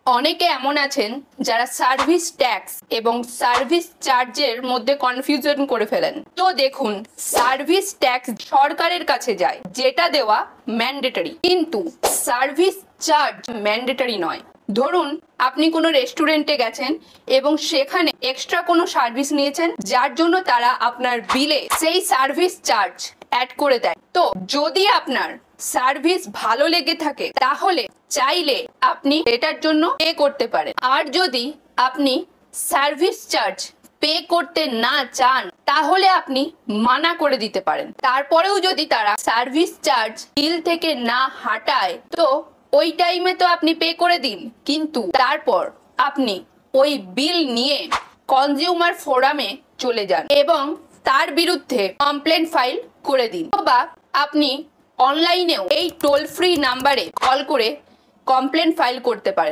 অনেকে এমন আছেন যারা সার্ভিস ট্যাক্স এবং সার্ভিস চার্জের মধ্যে কনফিউশন করে ফেলেন। তো দেখুন, সার্ভিস ট্যাক্স সরকারের কাছে যায়, যেটা দেওয়া ম্যান্ডেটরি, কিন্তু সার্ভিস চার্জ ম্যান্ডেটরি নয়। ধরুন আপনি কোনো রেস্টুরেন্টে গেছেন এবং সেখানে এক্সট্রা কোনো সার্ভিস নিয়েছেন, যার জন্য তারা আপনার বিলে সেই সার্ভিস চার্জ অ্যাড করে দেয়। তো যদি আপনার সার্ভিস ভালো লেগে থাকে তাহলে চাইলে আপনি এটার জন্য পে করতে পারেন, আর যদি আপনি সার্ভিস চার্জ পে করতে না চান তাহলে আপনি মানা করে দিতে পারেন। তারপরেও যদি তারা সার্ভিস চার্জ বিল থেকে না হাঁটায় তো ওই টাইমে তো আপনি পে করে দিন, কিন্তু তারপর আপনি ওই বিল নিয়ে কনজিউমার ফোরামে চলে যান এবং তার বিরুদ্ধে কমপ্লেন ফাইল করে দিন। বা আপনি অনলাইনেও এই টোল ফ্রি নাম্বারে কল করে কমপ্লেন ফাইল করতে পারেন।